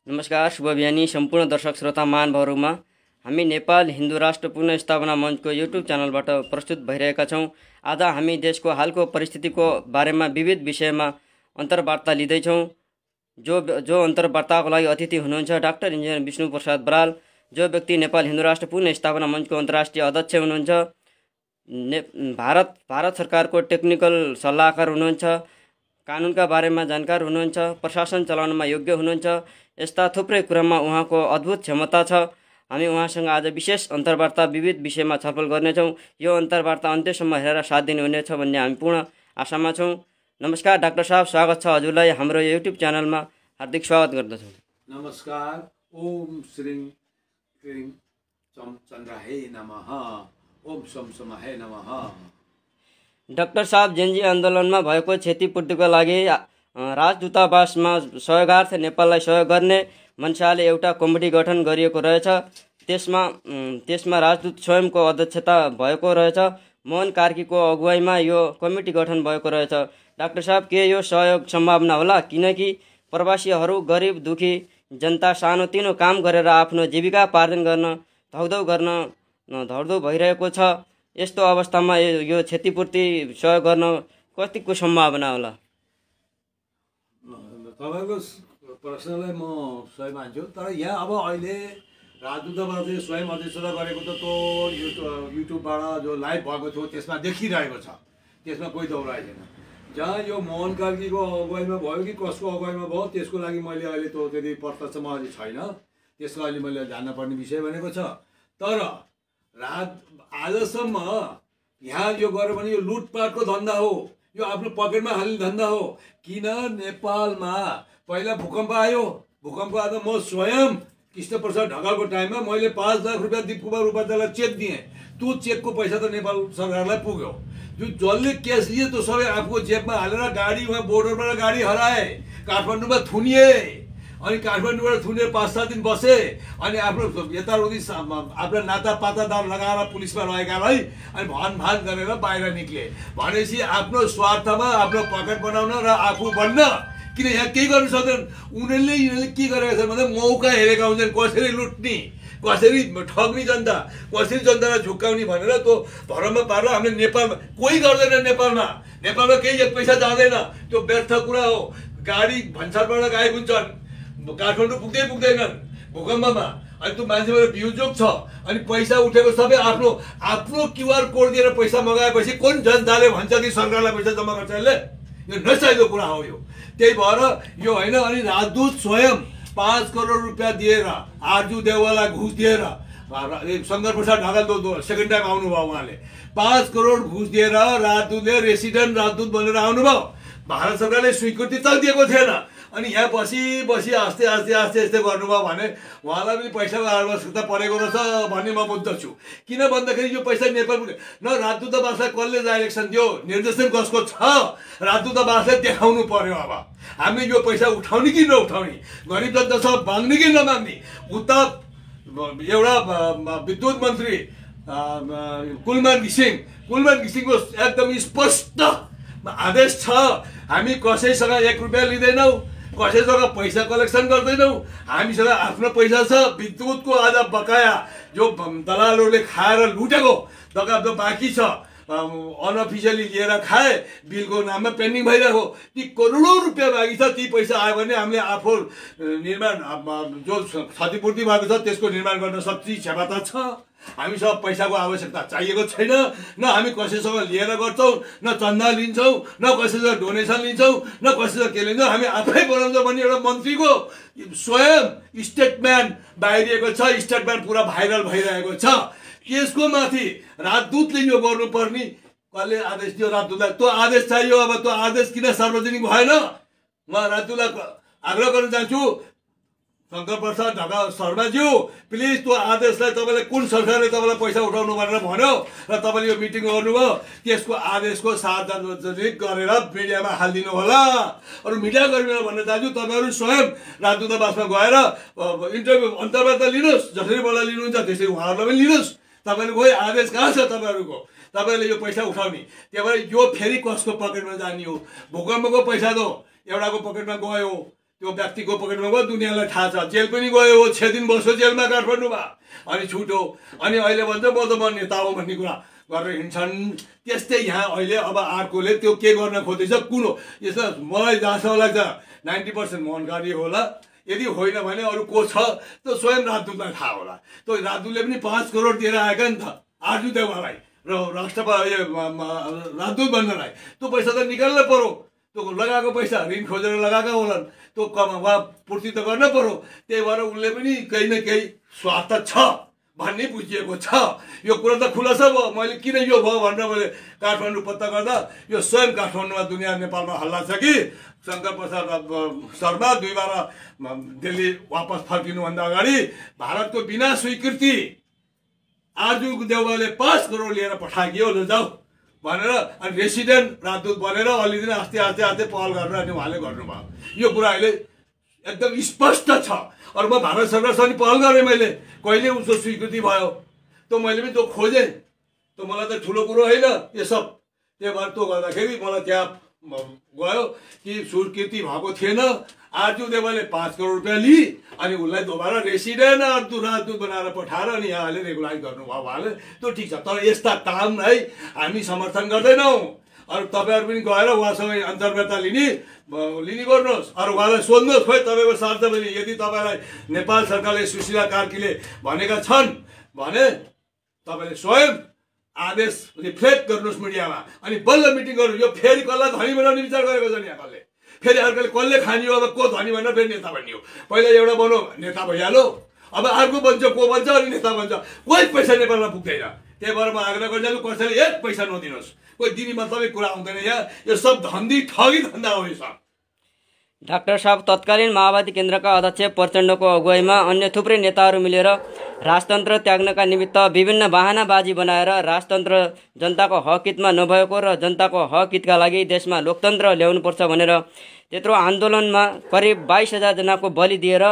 नमस्कार, शुभ बिहानी सम्पूर्ण दर्शक श्रोता महानुभावहरुमा हामी नेपाल हिन्दू राष्ट्र पुनर्स्थापना मञ्चको युट्युब च्यानलबाट प्रस्तुत भइरहेका छौं। आज हामी देशको हालको परिस्थितिको बारेमा विविध विषयमा अन्तर्वार्ता लिँदै छौं। जो अन्तर्वार्ताको लागि अतिथि हुनुहुन्छ डाक्टर इन्जिनियर विष्णु प्रसाद बराल, जो व्यक्ति नेपाल हिन्दू राष्ट्र पुनर्स्थापना मञ्चको अन्तर्राष्ट्रिय अध्यक्ष हुनुहुन्छ। भारत सरकारको टेक्निकल सल्लाहकार हुनुहुन्छ, कानुनका बारेमा जानकार हुनुहुन्छ, प्रशासन चलाउनमा योग्य हुनुहुन्छ। यस्ता थुप्रै कुरामा उहाँको अद्भुत क्षमता छ। हामी उहाँसँग आज विशेष अन्तर्वार्ता विविध विषयमा छलफल गर्नेछौँ। यो अन्तर्वार्ता अन्त्यसम्म हेरेर साथ दिनुहुनेछ भन्ने हामी पूर्ण आशामा छौँ। नमस्कार डाक्टर साहब, स्वागत छ हजुरलाई हाम्रो युट्युब च्यानलमा, हार्दिक स्वागत गर्दछौँ। नमस्कार। ओम श्री क्रीं चम चन्द्राहे नमः। ओम सम समाहे नमः। डाक्टर साहब, जेनजी आन्दोलनमा भएको क्षतिपूर्तिको लागि राजदूतावासमा सहयोगार्थ नेपाललाई सहयोग गर्ने मनसाले एउटा कमिटी गठन गरिएको रहेछ। त्यसमा राजदूत स्वयंको अध्यक्षता भएको रहेछ। मोहन कार्कीको अगुवाईमा यो कमिटी गठन भएको रहेछ। डाक्टर साहब, के यो सहयोग सम्भावना होला? किनकि प्रवासीहरू गरिब दुखी जनता सानोतिनो काम गरेर आफ्नो जीविका पार्जन गर्न धौधौ भइरहेको छ। यस्तो अवस्थामा यो क्षतिपूर्ति सहयोग गर्न कतिको सम्भावना होला? तपाईको प्रश्नलाई म सही मान्छु, तर यहाँ अब अहिले राजदूतावासले स्वयं अध्यक्षता गरेको त युट्युबबाट जो लाइभ भएको थियो त्यसमा देखिरहेको छ, त्यसमा कोही दौडाइ छैन। जहाँ यो मोहन कार्कीको अगुवाईमा भयो कि कसको अगुवाईमा भयो त्यसको लागि मैले अहिले त त्यति प्रत्यक्षमा अहिले छैन, त्यसको अहिले मैले जान्नुपर्ने विषय भनेको छ। तर आजसम्म यहाँ यो गर्यो भने यो लुटपाटको धन्दा हो, यो आफ्नो पकेटमा हाल्ने धन्दा हो। किन नेपालमा पहिला भूकम्प आयो, भूकम्प आउँदा म स्वयं कृष्ण प्रसाद ढकालको टाइममा मैले 5 लाख रुपियाँ दिपकुमार उपाध्यायलाई चेक दिएँ। त्यो चेकको पैसा त नेपाल सरकारलाई पुग्यो। जो जसले केस लिए त्यो सबै आफूको जेबमा हालेर गाडी वहाँ बोर्डरबाट गाडी हराए, काठमाडौँमा थुनिए, अनि काठमाडौँबाट थुनेर 5-7 दिन बसे, अनि आफ्नो यताउति आफ्ना नाता पातादार लगाएर पुलिसमा रहेकालाई अनि भान गरेर बाहिर निक्ले। भनेपछि आफ्नो स्वार्थमा आफ्नो पकेट बनाउन र आफू बन्न, किन यहाँ केही गर्नु सक्दैन। उनीहरूले के गरेका छन् भन्दा मौका हेरेका हुन्छन्, कसरी लुट्ने, कसरी ठग्ने जनता, कसरी जनतालाई झुक्काउने भनेर त्यो भरमा पारेर हामीले नेपालमा कोही गर्दैन। नेपालमा केही एक पैसा जाँदैन, त्यो व्यर्थ कुरा हो। गाडी भन्सारबाट गएको हुन्छन्, काठमाडौँ पुग्दैनन् भूकम्पमा, अनि त्यो मान्छेबाट बिउजोग छ, अनि पैसा उठेको सबै आफ्नो क्युआर कोड दिएर पैसा मगाएपछि कुन जनताले भन्छ कि सरकारलाई पैसा जम्मा गर्छ? यसले यो नचाहिँदो कुरा हो यो। त्यही भएर यो होइन। अनि राजदूत स्वयं 5 करोड रुपियाँ दिएर आरजू देवाललाई घुस दिएर, शङ्कर प्रसाद ढकाल सेकेन्ड टाइम आउनुभयो, उहाँले 5 करोड घुस दिएर राजदूतले रेसिडेन्ट राजदूत बनेर आउनुभयो। भारत सरकारले स्वीकृति तक दिएको थिएन। अनि यहाँ बसी आस्ते आस्ते गर्नुभयो भने उहाँलाई पनि पैसाको आवश्यकता परेको रहेछ भन्ने म बुझ्दछु। किन भन्दाखेरि यो पैसा नेपाल न राजदूतावासलाई कसले डाइरेक्सन दियो, निर्देशन कसको छ, राजदूतावासले देखाउनु पर्यो। अब हामीले यो पैसा उठाउने कि नउठाउने, गरिब जनतासँग माग्ने कि नमाग्ने। उता एउटा विद्युत मन्त्री कुलमान घिसिङको एकदम स्पष्ट आदेश छ, हामी कसैसँग 1 रुपियाँ लिँदैनौँ, कसैसँग पैसा कलेक्सन गर्दैनौँ। हामीसँग आफ्नो पैसा छ। विद्युतको आज बकाया जो दलालहरूले खाएर लुटेको दगाब बाँकी छ, अनअफिसियली लिएर खाए, बिलको नाममा पेन्डिङ भइरहेको ती करोडौँ रुपियाँ बाँकी छ। ती पैसा आयो भने हामीले आफू निर्माण जो क्षतिपूर्ति भएको छ त्यसको निर्माण गर्न सक्ने क्षमता छ। हामीसँग पैसाको आवश्यकता चाहिएको छैन। न हामी कसैसँग लिएर गर्छौँ, न चन्दा लिन्छौँ, न कसैसँग डोनेसन लिन्छौँ, न कसैसँग के लिन्छौँ। हामी आफै बनाउँछौँ भन्ने एउटा मन्त्रीको स्वयं स्टेटमेन्ट बाहिरिएको छ। स्टेटमेन्ट पुरा भाइरल भइरहेको छ। त्यसको माथि राजदूतले यो गर्नुपर्ने कसले आदेश दियो राजदूतलाई? त्यो आदेश चाहियो। अब त्यो आदेश किन सार्वजनिक भएन? म राजदूतलाई आग्रह गर्न चाहन्छु, शङ्कर प्रसाद ढकाल शर्माज्यू, प्लिज त्यो आदेशलाई तपाईँले कुन सरकारले तपाईँलाई पैसा उठाउनु भनेर भन्यो र तपाईँले यो मिटिङ गर्नुभयो, त्यसको आदेशको सार्वजनिक गरेर मिडियामा हालिदिनु होला। अरू मिडियाकर्मीहरू भन्न चाहन्छु, तपाईँहरू स्वयं राजदूतावासमा गएर इन्टरभ्यू अन्तर्वार्ता लिनुहोस्। जसरी मलाई लिनुहुन्छ त्यसरी उहाँहरूलाई पनि लिनुहोस्। तपाईँले कोही आदेश कहाँ छ तपाईँहरूको? तपाईँले यो पैसा उठाउने, त्यही भएर यो फेरि कसको पकेटमा जाने हो? भूकम्पको पैसा त एउटाको पकेटमा गयो, त्यो व्यक्तिको पकेटमा गयो, दुनियाँलाई थाहा छ। जेल पनि गयो हो, 6 दिन बस्यो जेलमा काठमाडौँमा, अनि छुट्यो। अनि अहिले भन्छ म त म नेता हो भन्ने कुरा गरेर हिँड्छन्। त्यस्तै यहाँ अहिले अब अर्कोले त्यो के गर्न खोज्दैछ कुन हो यसो मलाई जहाँसम्म लाग्छ 90% मोहन कार्य होला। यदि होइन भने अरू को छ त्यो स्वयं राजदूतलाई थाहा होला। त्यो राजदूतले पनि 5 करोड दिएर आएका नि त आर्जु देवालाई र राजदूत बन्नलाई। त्यो पैसा त निकाल्न पर्यो, त्यो लगाएको पैसा ऋण खोजेर लगाएका होलान्, त्यो उहाँ पूर्ति त गर्न पर्यो। त्यही भएर उसले पनि केही न केही स्वार्थ छ भन्ने बुझिएको छ। यो कुरा त खुलासा भयो। मैले किन यो भयो भनेर मैले काठमाडौँ पत्ता गर्दा यो स्वयं काठमाडौँमा दुनियाँ नेपालमा हल्ला छ कि शङ्कर प्रसाद शर्मा 2 बार दिल्ली वापस फर्किनुभन्दा अगाडि भारतको बिना स्वीकृति आर्जु देवालले 5 करोड लिएर पठाइयो ल जाऊ भनेर, अनि रेसिडेन्ट राजदूत बनेर अलि दिन आस्ते आस्ते आस्ते पहल गरेर अनि उहाँले गर्नुभयो। यो कुरा अहिले एकदम स्पष्ट छ। अरू म भारत सरकारसँग पहल गरेँ मैले, कहिले उसको स्वीकृति भयो त्यो मैले पनि त्यो खोजेँ। त्यो मलाई त ठुलो कुरो होइन यो सब। त्यही भएर त्यो गर्दाखेरि मलाई त्यहाँ गयो कि स्वीकृति भएको थिएन। आर्जु देवालले 5 करोड रुपियाँ लिई अनि उसलाई दोबारा रेसिडेन्ट राजदूत बनाएर पठाएर अनि यहाँले रेगुलाइज गर्नुभयो उहाँले। त्यो ठिक छ, तर यस्ता काम है हामी समर्थन गर्दैनौँ। अरू तपाईँहरू पनि गएर उहाँसँग अन्तर्वार्ता लिने गर्नुहोस्। अरू उहाँलाई सोध्नुहोस् खोइ तपाईँको स्वार्थ पनि यदि तपाईँलाई नेपाल सरकारले सुशीला कार्कीले भनेका छन् भने तपाईँले स्वयं आदेश रिफ्लेक्ट गर्नुहोस् मिडियामा, अनि बल्ल मिटिङ गर्नु। यो फेरि कसलाई धनी बनाउने विचार गरेको छ नि यहाँ कसले? फेरि अर्कोले कसले खाने हो? अब को धनी भनेर फेरि नेता बन्ने हो? पहिला एउटा बनो नेता भइहाल्यो, अब अर्को बन्छ, को बन्छ अनि नेता बन्छ। कोही पैसा नेपालमा पुग्दैन। त्यही भएर म आग्रह गरिहाल्छु कसैले 1 पैसा नदिनुहोस्। कोही दिने मतलबै कुरा आउँदैन यहाँ। यो सब धन्दी ठगी धन्दा हो यो सब। डाक्टर साहब, तत्कालीन माओवादी केन्द्रका अध्यक्ष प्रचण्डको अगुवाईमा अन्य थुप्रै नेताहरू मिलेर राजतन्त्र त्याग्नका निमित्त विभिन्न बहानाबाजी बनाएर राजतन्त्र जनताको हक हितमा नभएको र जनताको हक हितका लागि देशमा लोकतन्त्र ल्याउनुपर्छ भनेर त्यत्रो आन्दोलनमा करिब 22,000 जनाको बलि दिएर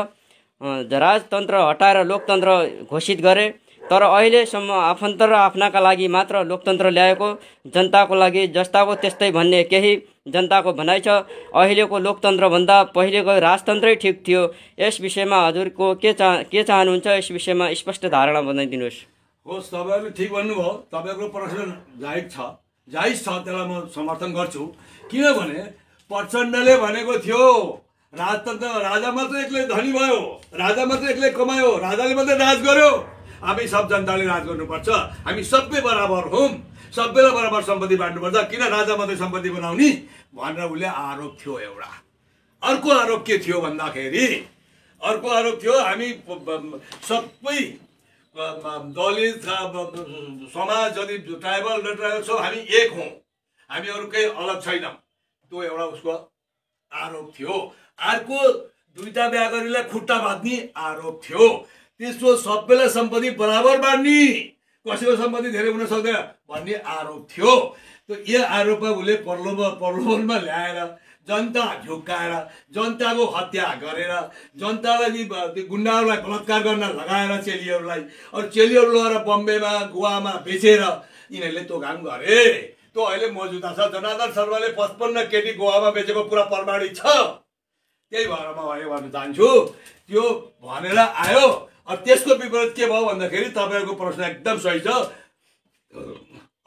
राजतन्त्र हटाएर लोकतन्त्र घोषित गरे। तर अहिलेसम्म आफन्त र आफ्नाका लागि मात्र लोकतन्त्र ल्याएको, जनताको लागि जस्ताको त्यस्तै भन्ने केही जनताको भनाइ छ। अहिलेको लोकतन्त्रभन्दा पहिलेको राजतन्त्रै ठिक थियो। यस विषयमा हजुरको के चाहनुहुन्छ? यस विषयमा स्पष्ट धारणा बनाइदिनुहोस्। होस्, तपाईँहरूले ठिक भन्नुभयो। तपाईँको प्रश्न जायज छ, त्यसलाई म समर्थन गर्छु। किनभने प्रचण्डले भनेको थियो राजतन्त्र, राजा मात्र एक्लै धनी भयो, राजा मात्र एक्लै कमायो, राजाले मात्रै राज गर्यो, हामी सब जनताले राज गर्नुपर्छ, हामी सबै बराबर हौँ, सबैलाई बराबर सम्पत्ति बाँड्नुपर्छ, किन राजा मात्रै सम्पत्ति बनाउने भनेर उसले आरोप थियो एउटा। अर्को आरोप के थियो भन्दाखेरि अर्को आरोप थियो हामी सबै दलित समाज जति ट्राइबल र ट्राइबल छौँ हामी एक हौँ, हामी अरू केही अलग छैनौँ। त्यो एउटा उसको आरोप थियो। अर्को 2टा बिहा गरेलाई खुट्टा बाँध्ने आरोप थियो। त्यसको सबैलाई सम्पत्ति बराबर बाँड्ने, कसैको सम्पत्ति धेरै हुन सक्दैन भन्ने आरोप थियो। त्यो यो आरोपमा उसले प्रलोभनमा ल्याएर जनता झुक्काएर जनताको हत्या गरेर जनतालाई गुन्डाहरूलाई बलात्कार गर्न लगाएर चेलीहरूलाई, अरू चेलीहरू लगेर बम्बेमा गोवामा बेचेर यिनीहरूले त्यो काम गरे। त्यो अहिले मौजुदा छ। जनार्दन शर्माले 55 केटी गोवामा बेचेको पुरा प्रमाणित छ। त्यही भएर म अहिले भन्न चाहन्छु त्यो भनेर आयो। त्यसको विपरीत के भयो भन्दाखेरि तपाईँहरूको प्रश्न एकदम सही छ।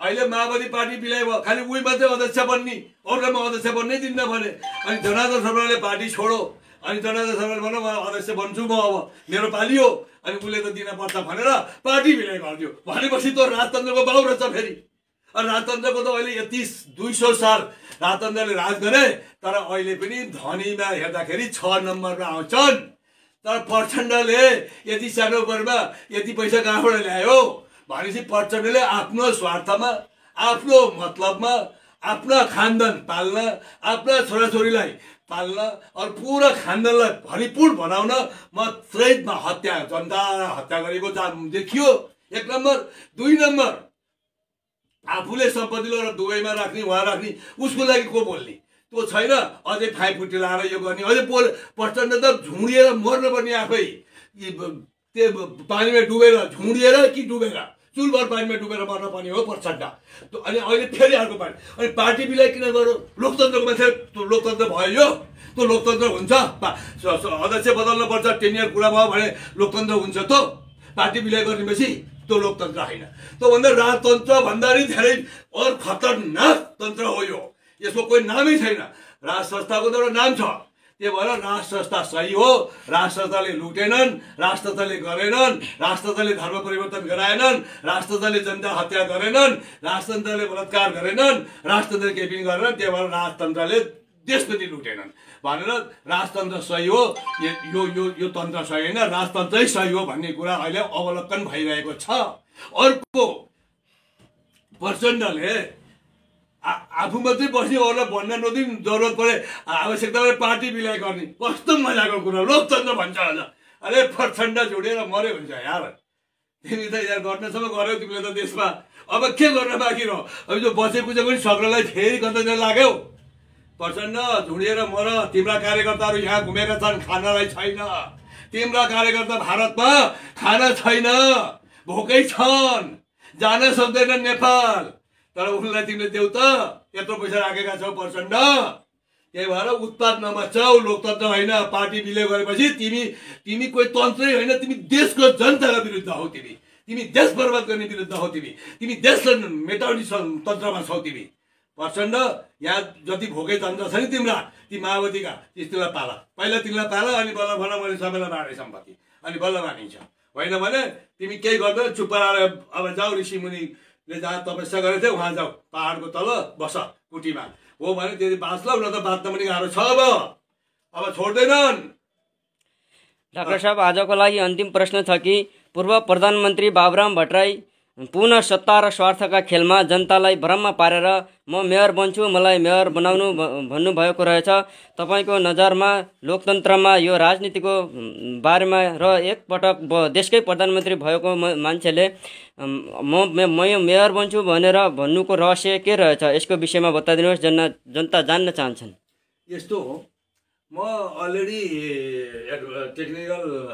अहिले माओवादी पार्टी विलय भयो, खालि उही मात्रै अध्यक्ष बन्ने, अरूलाई म अध्यक्ष बन्नै दिन्न भने। अनि जनार्दन शर्माले पार्टी छोडो, अनि जनार्दन शर्माले भन्नु म अध्यक्ष बन्छु, म अब मेरो पाली हो, अनि उसले त दिन पर्छ भनेर पार्टी विलय गरिदियो। भनेपछि त राजतन्त्रको बाउ रहेछ फेरि। अनि राजतन्त्रको त अहिले यति 200 साल राजतन्त्रले राज गरे, तर अहिले पनि धनीमा हेर्दाखेरि 6 नम्बरमा आउँछन्। तर प्रचण्डले यति सानो उमेरमा यति पैसा कहाँबाट ल्यायो भनेपछि प्रचण्डले आफ्नो स्वार्थमा, आफ्नो मतलबमा, आफ्ना खानदान पाल्न, आफ्ना छोराछोरीलाई पाल्न, अरू पुरा खानदानलाई भरिपूर्ण बनाउन मात्रैमा हत्या, जनता हत्या गरेको देखियो। 1 नम्बर। 2 नम्बर, आफूले सम्पत्ति लगेर दुबईमा राख्ने, उहाँ राख्ने, उसको लागि को बोल्ने? त्यो छैन। अझै फाइफुटी लाएर यो गर्ने, अझै प्रचण्ड त झुँडिएर मर्नुपर्ने आफै, त्यो पानीमा डुबेर झुँडिएर कि डुबेर चुलभर पानीमा डुबेर मर्न पर्ने हो प्रचण्ड। अनि अहिले फेरि अर्को पार्टी, अनि पार्टी बिलाई किन गर्यो? लोकतन्त्रको मान्छे लोकतन्त्र भयो यो? त्यो लोकतन्त्र हुन्छ? अध्यक्ष बदल्न पर्छ, टेनियर पुरा भयो भने लोकतन्त्र हुन्छ त? पार्टी बिलाई गरिदिएपछि त्यो लोकतन्त्र होइन। त्योभन्दा राजतन्त्र भन्दा नि धेरै और खतरनाक तन्त्र हो यो। यसको कोही नामै छैन। राज संस्थाको त एउटा नाम छ, त्यही भएर राज संस्था सही हो। राज संस्थाले लुटेनन्, राज संस्थाले गरेनन्, राज संस्थाले धर्म परिवर्तन गराएनन्, राज संस्थाले जनता हत्या गरेनन्, राज संस्थाले बलात्कार गरेनन्, राजतन्त्रले केही पनि गरेनन्। त्यही भएर राजतन्त्रले देश पनि लुटेनन् भनेर राजतन्त्र सही हो, यो तन्त्र सही होइन, राजतन्त्रै सही हो भन्ने कुरा अहिले अवलोकन भइरहेको छ। अर्को, प्रचण्डले आफू मात्रै बस्ने अरूलाई भन्न नदिन, जरुरत परे आवश्यकता परे पार्टी बिलाइ गर्ने, कस्तो मजाको कुरा। लोकतन्त्र भन्छ अझ। अरे प्रचण्ड जोडेर मर्यो हुन्छ यार। तिमी त यार गर्नसम्म गर्यौ तिमीले त देशमा, अब के गर्न बाँकी रह्यो? अब जो बसेको पनि सक्नलाई फेरि कतै लाग्यौ। प्रचण्ड झुडेर मर। तिम्रा कार्यकर्ताहरू यहाँ घुमेका छन्, खानालाई छैन। तिम्रा कार्यकर्ता भारतमा खाना छैन, भोकै छन्, जान सक्दैनन् नेपाल। तर उनलाई तिमीले देऊ त, यत्रो पैसा राखेका छौ प्रचण्ड। त्यही भएर उत्पाद नमचाऊ। लोकतन्त्र होइन, पार्टी विलय गरेपछि तिमी कोही तन्त्रै होइन, तिमी देशको जनताका विरुद्ध हौ। तिमी देश बर्बाद गर्ने विरुद्ध हौ। तिमी देशलाई मेटाउने तन्त्रमा छौ तिमी प्रचण्ड। यहाँ जति भोकै तन्त्र छ नि तिम्रा, ती माओवादीका, तिनीलाई पाला। पहिला तिमीलाई पाला, अनि बल्ल बल्ल मैले सबैलाई बाँडे सम्पत्ति, अनि बल्ल मानिन्छ। होइन भने तिमी केही गर्दैन, चुप लाएर अब जाऊ। ऋषिमुनिले जहाँ तपस्या गरेको थियो उहाँ जाऊ, पहाडको तल बस कुटीमा। हो भने त्यति बाँच्लौ, न त बाँच्न पनि गाह्रो छ। अब छोड्दैनन्। डाक्टर साहब, आजको लागि अन्तिम प्रश्न छ कि पूर्व प्रधानमन्त्री बाबुराम भट्टराई पुनः सत्ता र स्वार्थका खेलमा जनतालाई भ्रममा पारेर म मेयर बन्छु, मलाई मेयर बनाउनु भन्नुभएको रहेछ। तपाईँको नजरमा लोकतन्त्रमा यो राजनीतिको बारेमा र एकपटक देशकै प्रधानमन्त्री भएको मान्छेले म मेयर बन्छु भनेर भन्नुको रहस्य के रहेछ? यसको विषयमा बताइदिनुहोस्, जनता जान्न चाहन्छन्। यस्तो हो, म already technical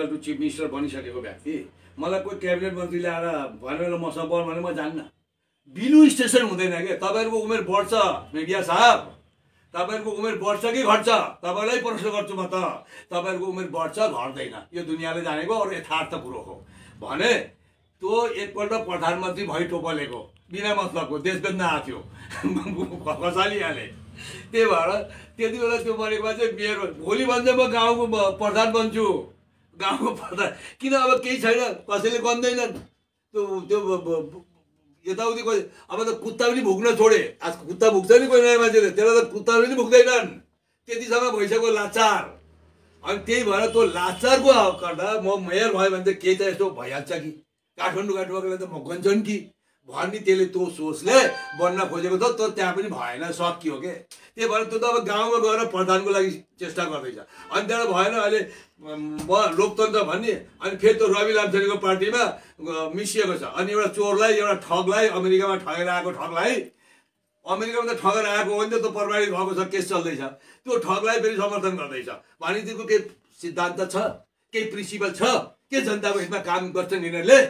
to chief minister बनिसकेको व्यक्ति। मलाई कोही क्याबिनेट मन्त्री ल्याएर भनेर मसँग बोल भने म जान्न। बिलु स्टेसन हुँदैन क्या। तपाईँहरूको उमेर बढ्छ मिडिया साहब, तपाईँहरूको उमेर बढ्छ कि घट्छ? तपाईँलाई प्रश्न गर्छु म त। तपाईँहरूको उमेर बढ्छ, घट्दैन, यो दुनियाँले जानेको अरू यथार्थ कुरो हो। भने त्यो एकपल्ट प्रधानमन्त्री भइ टोपलेको, बिना मतलबको, देश बेच्न आएको थियो, खसालिहाले। त्यही भएर त्यति बेला त्यो बनेकोमा चाहिँ मेरो भोलि भन्छ म गाउँको प्रधान बन्छु, गाउँको प्रधान। किन? अब केही छैन, कसैले गन्दैनन्। त्यो यताउति कोही, अब त कुत्ता पनि भुक्न छोडे। आज कुत्ता भुक्छ नि कोही नयाँ मान्छेले, त्यसलाई त कुत्ता पनि भुक्दैनन्। त्यतिसम्म भइसक्यो लाचार। अनि त्यही भएर त्यो लाचारको गर्दा म मेयर भयो भने त केही त यस्तो भइहाल्छ कि, काठमाडौँलाई त म गन्छन् कि भन्ने त्यसले त्यो सोचले बन्न खोजेको त, त्यो त्यहाँ पनि भएन, सकियो के। त्यही भएर त्यो त अब गाउँमा गएर प्रधानको लागि चेष्टा गर्दैछ। अनि त्यहाँबाट भएन, अहिले म लोकतन्त्र भन्ने। अनि फेरि त्यो रवि लामछानेको पार्टीमा मिसिएको छ। अनि एउटा चोरलाई, एउटा ठगलाई, अमेरिकामा ठगेर आएको ठगलाई, अमेरिकामा त ठगेर आएको हो नि त, त्यो प्रमाणित भएको छ, केस चल्दैछ। त्यो ठगलाई फेरि समर्थन गर्दैछ भने त्यसको केही सिद्धान्त छ, केही प्रिन्सिपल छ के? जनताको हितमा काम गर्छन् यिनीहरूले,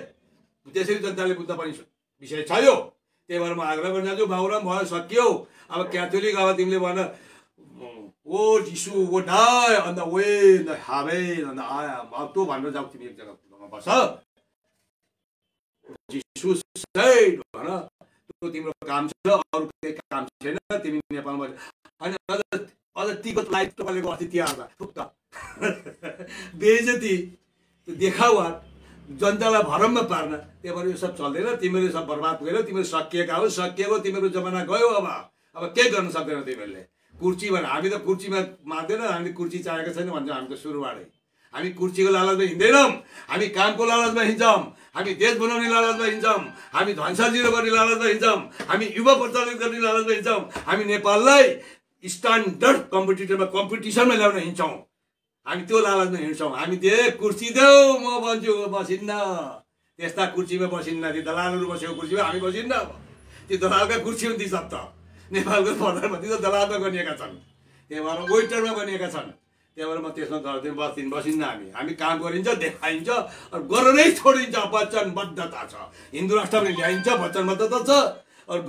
त्यसरी जनताले बुझ्न पर्ने विषय छ यो। त्यही भएर म आग्रह गर्न चाहन्छु, बाबुराम भयो, सकियो। अब क्याथोलिक, अब तिमीले भन oh Jesus who die on the way the heaven on the अब त्यो भनेर जाऊ, तिमी एक जग्गामा बस, जिसु सेड भन, त्यो तिम्रो काम छ, अरू केही काम छैन। तिमी नेपालमा होइन, अझ तिब्बत लाइफ तपाईँको अस्ति तिहारमा फुक्क बेइज्जती, देखावा, जनतालाई भरममा पार्न। त्यही भएर यो सब चल्दैन। तिमीले सब बर्बाद गऱ्यौ, तिमीले सकिएका हो, सकिएको तिमीहरूको जमाना गयो। अब केही गर्न सक्दैन तिमीहरूले। कुर्सी भने हामी त कुर्सीमा मार्दैन, हामीले कुर्सी चाहेको छैन भन्छ हामी त सुरुबाटै। हामी कुर्सीको लालचमा हिँड्दैनौँ, हामी कामको लालचमा हिँड्छौँ, हामी देश बनाउने लालचमा हिँड्छौँ, हामी धनसाजिलो गर्ने लालचमा हिँड्छौँ, हामी युवा प्रचलित गर्ने लालचमा हिँड्छौँ, हामी नेपाललाई स्ट्यान्डर्ड कम्पिटिसनमा ल्याउन हिँड्छौँ, हामी त्यो लालचमा हिँड्छौँ। हामी दे कुर्सी देऊ, म बन्छु, बसिन्न, त्यस्ता कुर्सीमा बसिन्न। ती दलालहरू बसेको कुर्सीमा हामी बसिन्न। ती दलालका कुर्सी हुन् ती सब त। नेपालको प्रधानमन्त्री त दलालमा गनिएका छन्, त्यही भएर वेटरमा गनिएका छन्। त्यही भएर म त्यसमा गर्दैन बसिन्न हामी काम गरिन्छ देखाइन्छ गरेरै छोडिन्छ वचनबद्धता छ हिन्दू राष्ट्र पनि ल्याइन्छ वचनबद्धता छ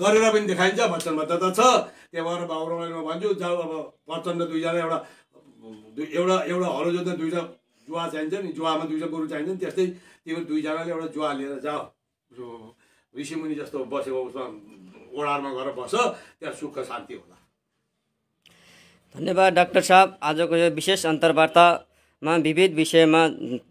गरेर पनि देखाइन्छ वचनबद्धता छ त्यही भएर बाबुरामलाई म भन्छु जाऊ अब प्रचण्ड दुईजना एउटा हलो जोत्न दुईटा जुवा चाहिन्छ नि जुवामा दुईटा गोरु चाहिन्छ नि त्यस्तै तिम्रो दुईजनाले एउटा जुवा लिएर जाऊ ऋषिमुनि जस्तो बसेको उसमा ओडारमा गएर बस त्यहाँ सुख शान्ति होला। धन्यवाद डाक्टर साहब, आजको यो विशेष अन्तर्वार्तामा विविध विषयमा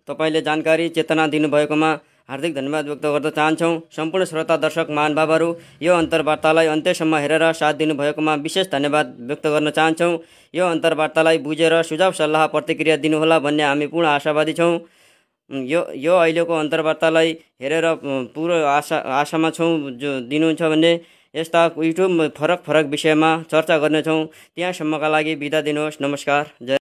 तपाईँले जानकारी चेतना दिनुभएकोमा हार्दिक धन्यवाद व्यक्त गर्न चाहन्छौँ। सम्पूर्ण श्रोता दर्शक महानुभावहरू यो अन्तर्वार्तालाई अन्त्यसम्म हेरेर साथ दिनुभएकोमा विशेष धन्यवाद व्यक्त गर्न चाहन्छौँ। यो अन्तर्वार्तालाई बुझेर सुझाव सल्लाह प्रतिक्रिया दिनुहोला भन्ने हामी पूर्ण आशावादी छौँ। यो अहिलेको अन्तर्वार्तालाई हेरेर पुरो आशामा छौँ जो दिनुहुन्छ भन्ने। यस्ता युट्युब फरक विषयमा चर्चा गर्नेछौँ। त्यहाँसम्मका लागि बिदा दिनुहोस्। नमस्कार। जय